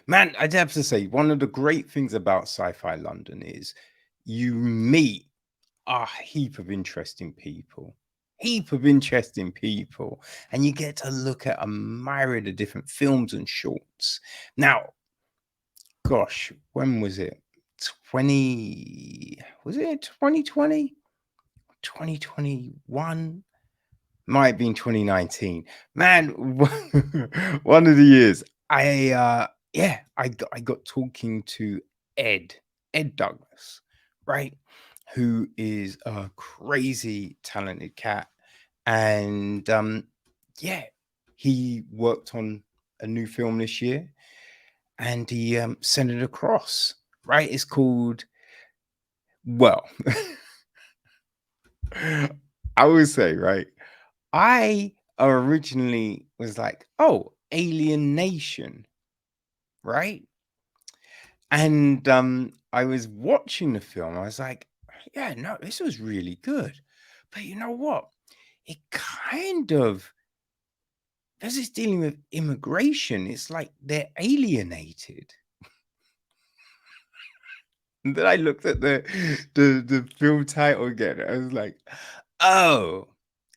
Man, I'd have to say one of the great things about Sci-Fi London is you meet a heap of interesting people. Heap of interesting people, and you get to look at a myriad of different films and shorts. Now, gosh, when was it? 20 was it 2020? 2021? Might have been 2019. Man, one of the years. I got talking to Ed, Ed Douglas, right? Who is a crazy talented cat. And yeah, he worked on a new film this year and he sent it across, right? It's called, well, I would say, right? I originally was like, oh, AlieNation, right? And I was watching the film. I was like, yeah, no, this was really good. But you know what? It kind of, because it's dealing with immigration, it's like they're alienated. And then I looked at the film title again. I was like, oh,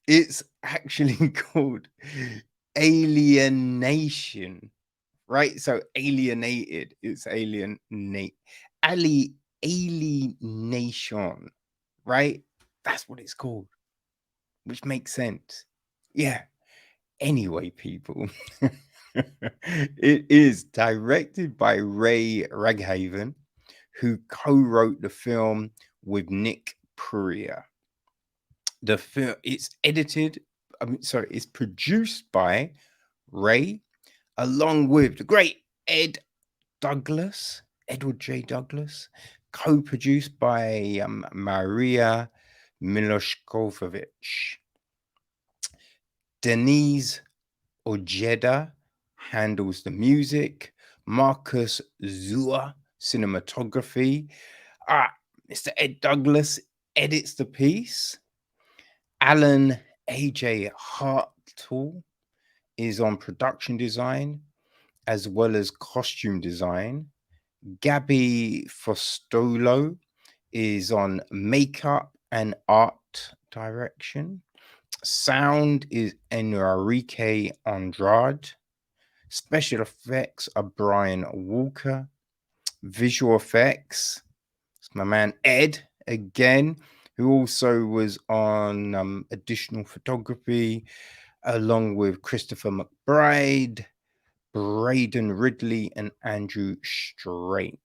it's actually called AlieNation, right? So alienated, it's alienation, right? That's what it's called, which makes sense. Yeah. Anyway, people, it is directed by Ray Raghavan, who co-wrote the film with Nick Purrier. The film, it's edited, sorry, it's produced by Ray, along with the great Ed Douglas, Edward J. Douglas, co-produced by Maria Milošković. Denise Ojeda handles the music. Marcus Zua, cinematography. Mr. Ed Douglas edits the piece. Alan A.J. Hartle is on production design as well as costume design. Gabby Fostolo is on makeup and art direction. Sound is Enrique Andrade. Special effects are Brian Walker. Visual effects, it's my man Ed again, who also was on additional photography, along with Christopher McBride, Braden Ridley, and Andrew Strait.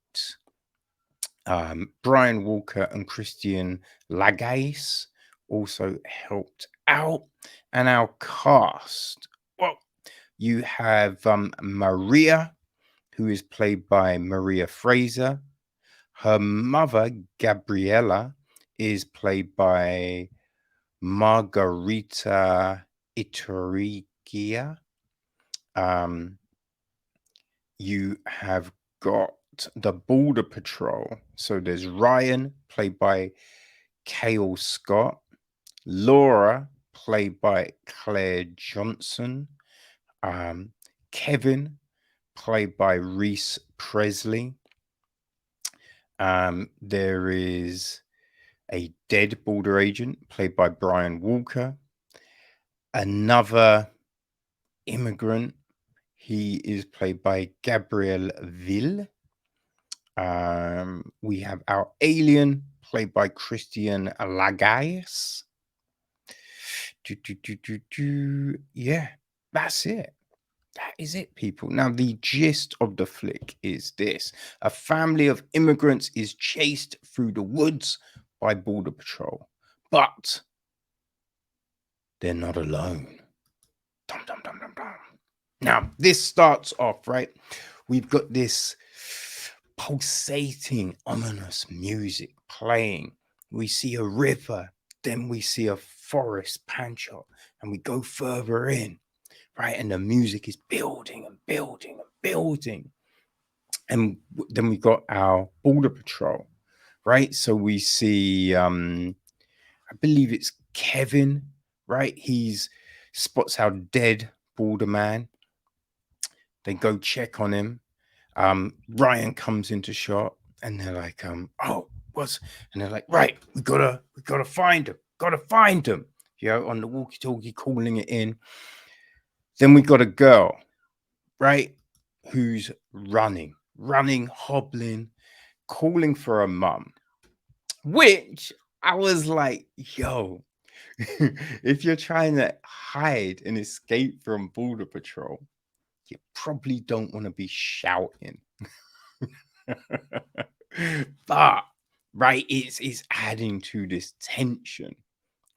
Brian Walker and Christian Lagais also helped out. And our cast, well, you have Maria, who is played by Maria Frazer. Her mother, Gabriella, is played by Margarita Iturriaga. You have got the Border Patrol. So there's Ryan, played by Kyal Scott. Laura, played by Claire Johnson. Kevin, played by Reece Presley. There is a dead border agent played by Brian Walker. Another immigrant, he is played by Gabriel Ville. We have our alien played by Christian Lagais. Yeah, that's it. That is it, people. Now, the gist of the flick is this: a family of immigrants is chased through the woods by Border Patrol, but they're not alone. Dum, dum, dum, dum, dum. Now, this starts off, right? We've got this pulsating, ominous music playing. We see a river, then we see a forest pan shot, and we go further in. Right, and the music is building and building and building, and then we got our Border Patrol, right? So we see, I believe it's Kevin, right? He's spots our dead border man. They go check on him. Ryan comes into shot, and they're like, oh, what's, and they're like, right, we gotta find him, on the walkie-talkie, calling it in. Then we got a girl, right, who's running, hobbling, calling for her mum, which I was like, yo, if you're trying to hide and escape from Border Patrol, you probably don't want to be shouting. But, right, it's adding to this tension,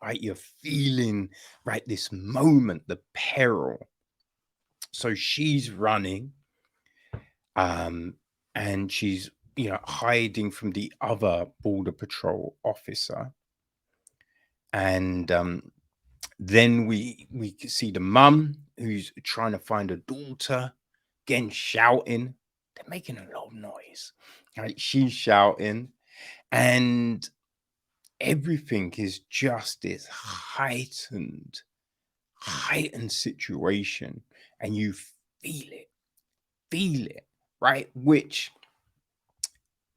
right? You're feeling, right, this moment, the peril. So she's running, and she's, hiding from the other Border Patrol officer. And then we see the mum who's trying to find her daughter, again shouting. They're making a lot of noise. Right? She's shouting, and everything is just this heightened situation, and you feel it, right? Which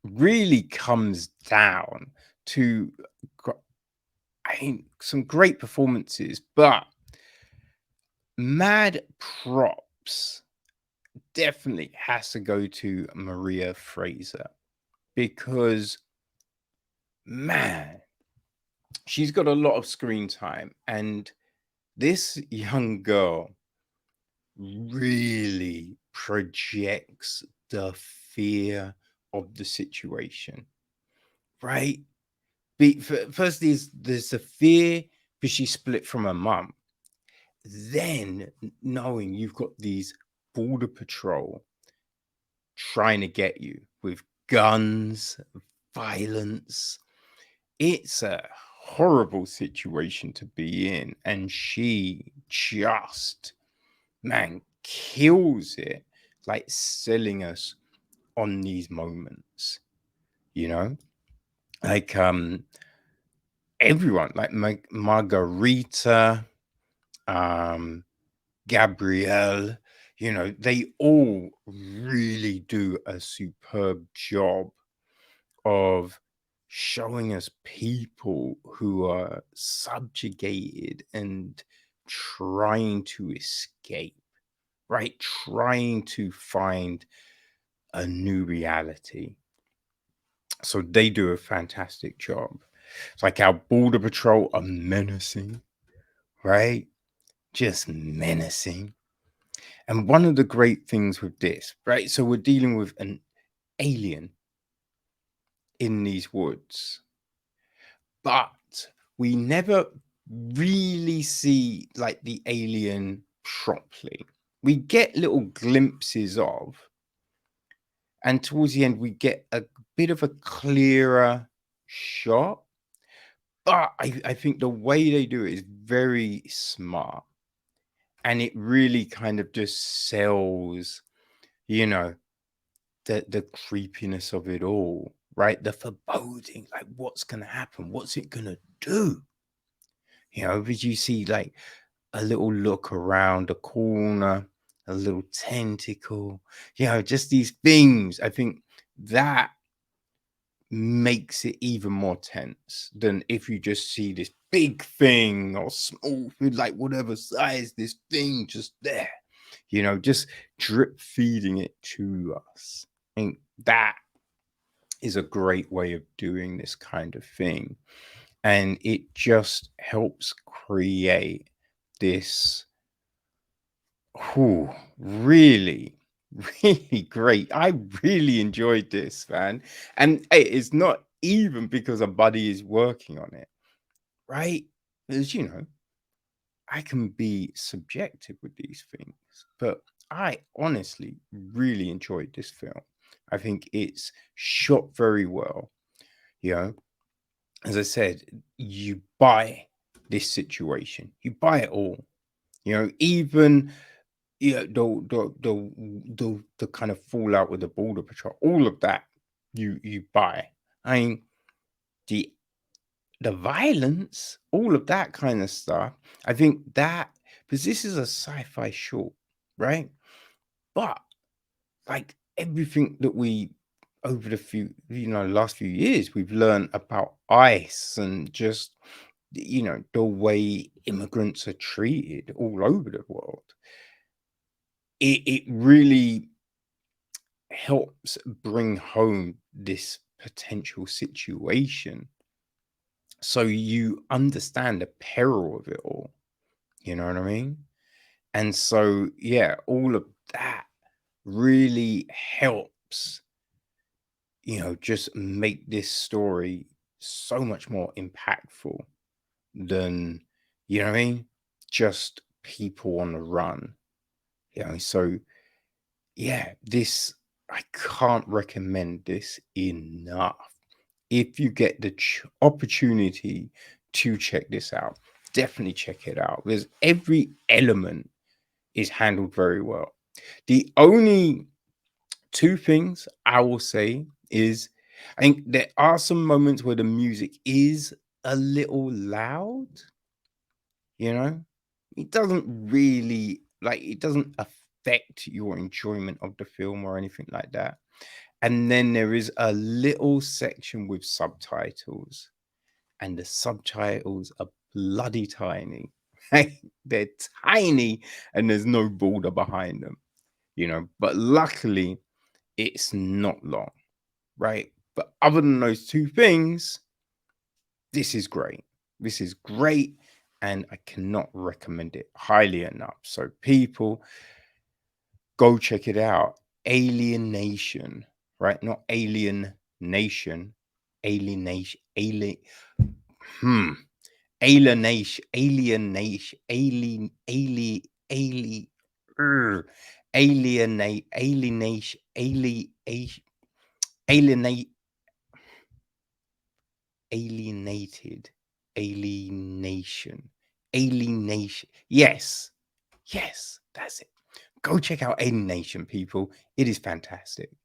really comes down to, I mean, some great performances, but mad props definitely has to go to Maria Frazer, because, man, she's got a lot of screen time, and this young girl really projects the fear of the situation, right? First, there's the fear because she's split from her mum. Then, knowing you've got these Border Patrol trying to get you with guns, violence, it's a horrible situation to be in. And she just, man, kills it, like selling us on these moments, like everyone, like Margarita, Gabrielle, they all really do a superb job of showing us people who are subjugated and trying to escape, right? Trying to find a new reality. So they do a fantastic job. It's like our Border Patrol are menacing, right? Just menacing. And one of the great things with this, right? So we're dealing with an alien in these woods, but we never really see like the alien properly. We get little glimpses of, and towards the end, we get a bit of a clearer shot. But I think the way they do it is very smart. And it really kind of just sells, the creepiness of it all, right? The foreboding, like what's going to happen? What's it going to do? Because you see like a little look around the corner, a little tentacle, just these things. I think that makes it even more tense than if you just see this big thing or small, like whatever size, this thing just there, just drip feeding it to us. I think that is a great way of doing this kind of thing. And it just helps create this really, really great. I really enjoyed this, man. And hey, it's not even because a buddy is working on it, right? As I can be subjective with these things, but I honestly really enjoyed this film. I think it's shot very well. As I said, you buy this situation, you buy it all. Even the kind of fallout with the Border Patrol, all of that you buy. I mean, the violence, all of that kind of stuff. I think that, because this is a sci-fi short, right? But like everything that we over the last few years, we've learned about ICE and just, the way immigrants are treated all over the world. It really helps bring home this potential situation so you understand the peril of it all. You know what I mean? And so, yeah, all of that really helps, just make this story so much more impactful than, you know what I mean? Just people on the run. So yeah, I can't recommend this enough. If you get the opportunity to check this out, definitely check it out because every element is handled very well. The only two things I will say is I think there are some moments where the music is a little loud, you know? It doesn't really it doesn't affect your enjoyment of the film or anything like that. And then there is a little section with subtitles, and the subtitles are bloody tiny. They're tiny, and there's no border behind them, But luckily, it's not long, right? But other than those two things, this is great. This is great, and I cannot recommend it highly enough. So, people, go check it out. AlieNation, right? Not Alien Nation. AlieNation. Hmm. Alienation. Alienation. Er, alienation. Alienate. Alienated. Alienation. Alienation. Yes. Yes. That's it. Go check out AlieNation, people. It is fantastic.